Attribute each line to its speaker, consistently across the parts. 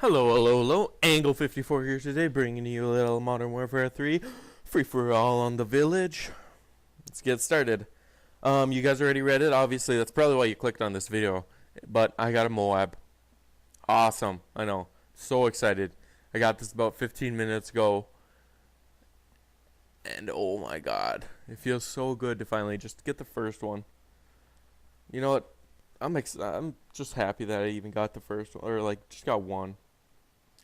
Speaker 1: Hello, hello, hello. Angle 54 here today, bringing you a little Modern Warfare 3 free for all on the village. Let's get started. You guys already read it. Obviously, that's probably why you clicked on this video. But I got a MOAB. Awesome. I know. So excited. I got this about 15 minutes ago. And oh my god. It feels so good to finally just get the first one. You know what? I'm just happy that I even got the first one. Or like, just got one.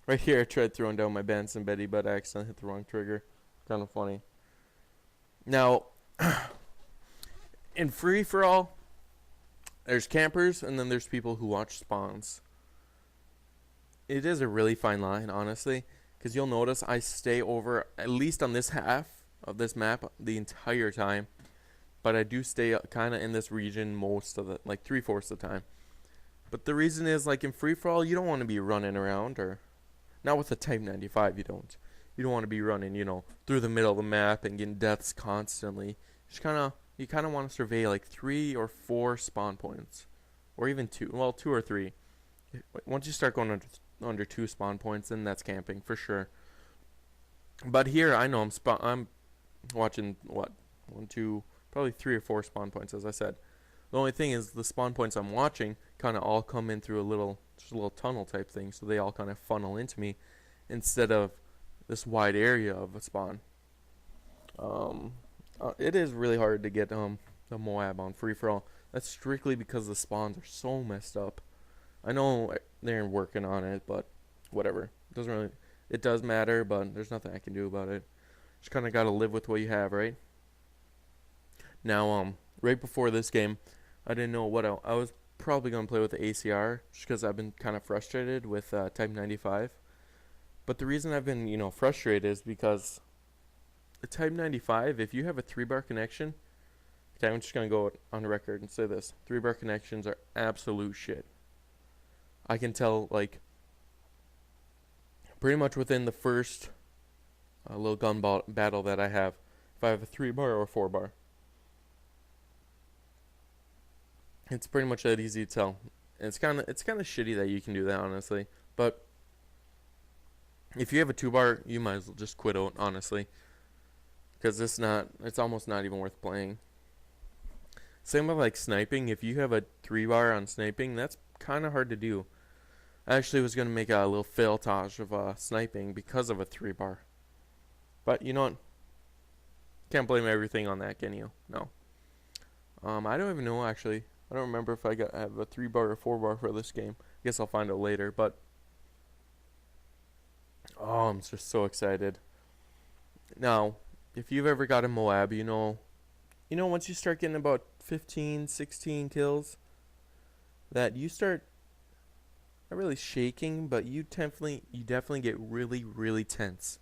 Speaker 1: Right here, I tried throwing down my Benson Betty, but I accidentally hit the wrong trigger. Kind of funny. Now, in free-for-all, there's campers, and then there's people who watch spawns. It is a really fine line, honestly, because you'll notice I stay over, at least on this half of this map, the entire time. But I do stay kind of in this region most of the, like 3/4 of the time. But the reason is, like in free-for-all, you don't want to be running around, or not with the Type 95, you don't. You don't want to be running, through the middle of the map and getting deaths constantly. You kind of want to survey like 3 or 4 spawn points, or even 2. Well, 2 or 3. Once you start going under 2 spawn points, then that's camping for sure. But here, I know I'm watching what 1, 2, probably 3 or 4 spawn points, as I said. The only thing is the spawn points I'm watching kind of all come in through just a little tunnel type thing, so they all kind of funnel into me instead of this wide area of a spawn. It is really hard to get the MOAB on free for all. That's strictly because the spawns are so messed up. I know they're working on it, but whatever. It does matter, but there's nothing I can do about it. Just kind of got to live with what you have, right? Now, right before this game, I didn't know what I was probably going to play with the ACR, just because I've been kind of frustrated with Type 95. But the reason I've been, frustrated is because the Type 95, if you have a 3-bar connection, okay, I'm just going to go on record and say this. 3-bar connections are absolute shit. I can tell, like, pretty much within the first little gun battle that I have, if I have a 3-bar or a 4-bar. It's pretty much that easy to tell. And it's kind of shitty that you can do that, honestly. But if you have a 2-bar, you might as well just quit out, honestly, because it's almost not even worth playing. Same with like sniping. If you have a 3-bar on sniping, that's kind of hard to do. I actually was gonna make a little fail-tosh of sniping because of a 3-bar, but you know what? Can't blame everything on that, can you? No. I don't even know actually. I don't remember if I have a 3-bar or 4-bar for this game. I guess I'll find out later, but oh, I'm just so excited. Now, if you've ever got a MOAB, you know once you start getting about 15, 16 kills, that you start not really shaking, but you definitely get really, really tense.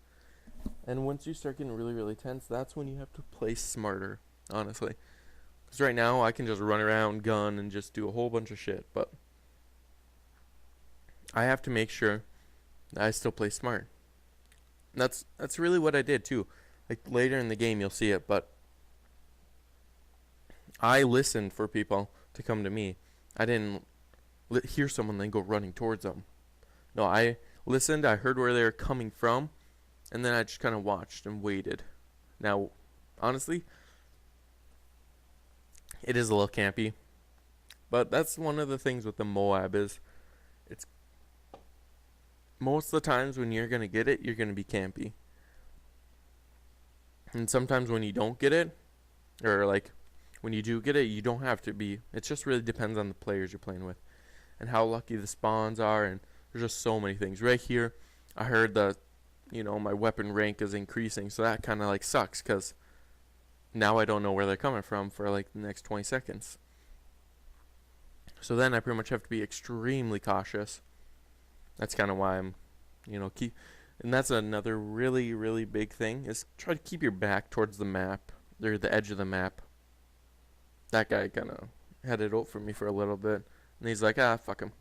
Speaker 1: And once you start getting really, really tense, that's when you have to play smarter, honestly. Because right now, I can just run around, gun, and just do a whole bunch of shit. But I have to make sure that I still play smart. And that's really what I did, too. Like, later in the game, you'll see it. But I listened for people to come to me. I didn't hear someone then go running towards them. No, I listened. I heard where they were coming from. And then I just kind of watched and waited. Now, honestly, it is a little campy, but that's one of the things with the MOAB is it's most of the times when you're going to get it, you're going to be campy. And sometimes when you don't get it, or like when you do get it, you don't have to be. It just really depends on the players you're playing with and how lucky the spawns are, and there's just so many things. Right here, I heard my weapon rank is increasing, so that kind of like sucks because now I don't know where they're coming from for like the next 20 seconds. So then I pretty much have to be extremely cautious. That's kind of why I'm, and that's another really, really big thing is try to keep your back towards the map, or the edge of the map. That guy kind of had it out for me for a little bit, and he's like, fuck him.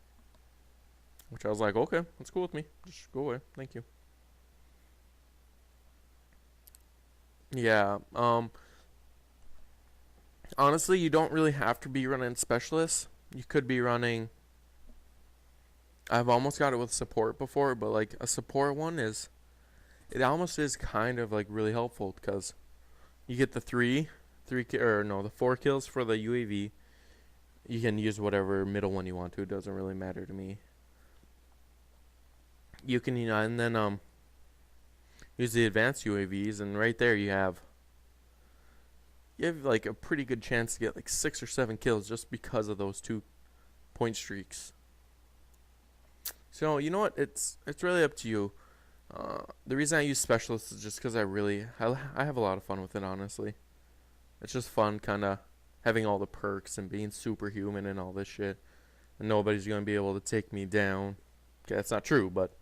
Speaker 1: Which I was like, okay, that's cool with me. Just go away, thank you. Yeah, honestly, you don't really have to be running specialists. You could be running I've almost got it with support before, but like a support one it almost is kind of like really helpful because you get the the 4 kills for the UAV. You can use whatever middle one you want to. It doesn't really matter to me. You can, and then use the advanced UAVs, and right there you have like a pretty good chance to get like 6 or 7 kills just because of those 2 point streaks. So you know what? It's really up to you. The reason I use specialists is just because I have a lot of fun with it. Honestly, it's just fun, kind of having all the perks and being superhuman and all this shit. And nobody's gonna be able to take me down. Okay, that's not true, but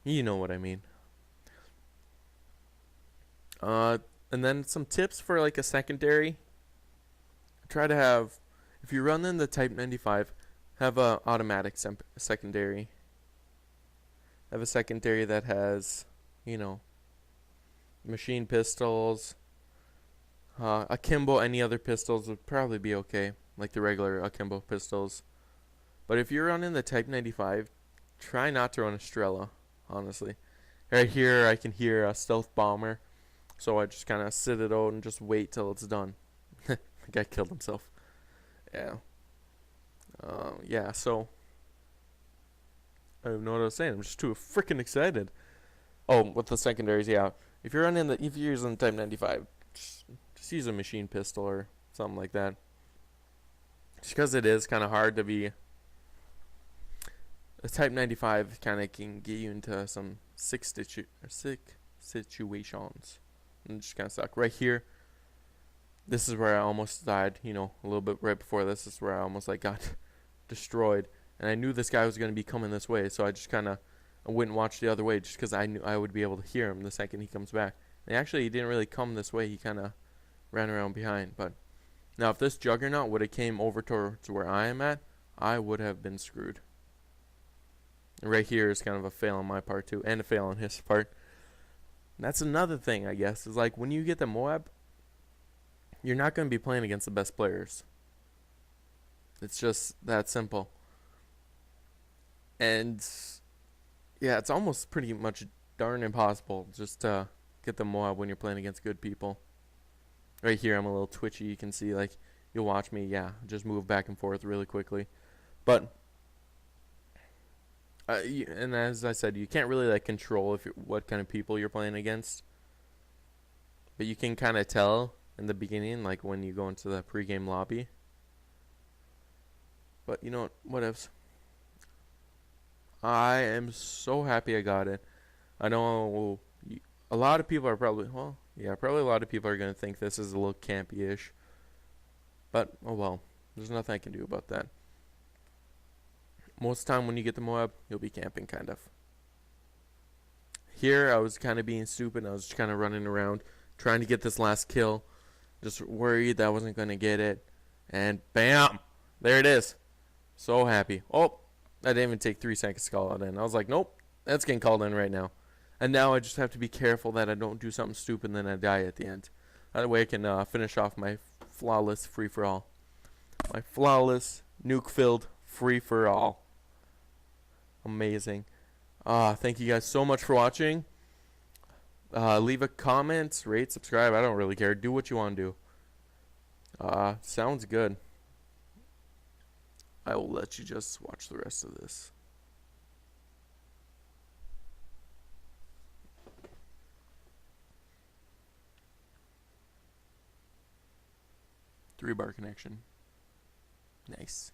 Speaker 1: you know what I mean. And then some tips for like a secondary. Try to have, if you run in the Type 95, have a automatic secondary. Have a secondary that has, machine pistols. Akimbo, any other pistols would probably be okay, like the regular Akimbo pistols. But if you're running the Type 95, try not to run a Strela, honestly. Right here, I can hear a stealth bomber, so I just kind of sit it out and just wait till it's done. The guy killed himself. Yeah. So I don't know what I was saying. I'm just too freaking excited. Oh, with the secondaries, yeah. If you're using the Type 95, just use a machine pistol or something like that. Just because it is kind of hard to be. A Type 95 kind of can get you into some sick situations. And just kind of suck. Right here, this is where I almost died. A little bit right before this is where I almost like got destroyed. And I knew this guy was going to be coming this way, so I just kind of went and watched the other way just because I knew I would be able to hear him the second he comes back. And actually, he didn't really come this way. He kind of ran around behind. But now, if this Juggernaut would have came over towards where I am at, I would have been screwed. Right here is kind of a fail on my part too, and a fail on his part. And that's another thing, I guess, is like when you get the MOAB, you're not going to be playing against the best players. It's just that simple. And yeah, it's almost pretty much darn impossible just to get the MOAB when you're playing against good people. Right here, I'm a little twitchy. You can see, like, you'll watch me, just move back and forth really quickly. But and as I said, you can't really like control what kind of people you're playing against, but you can kind of tell in the beginning, like when you go into the pregame lobby. But you know what ifs. I am so happy I got it. I know a lot of people are probably probably a lot of people are gonna think this is a little campy-ish, but oh well, there's nothing I can do about that. Most of the time when you get the MOAB, you'll be camping, kind of. Here, I was kind of being stupid. I was just kind of running around, trying to get this last kill. Just worried that I wasn't going to get it. And bam! There it is. So happy. Oh, I didn't even take 3 seconds to call it in. I was like, nope, that's getting called in right now. And now I just have to be careful that I don't do something stupid and then I die at the end. That way I can finish off my flawless free-for-all. My flawless, nuke-filled free-for-all. Amazing. Thank you guys so much for watching. Leave a comment, rate, subscribe. I don't really care. Do what you want to do. Sounds good. I will let you just watch the rest of this. Three-bar connection. Nice.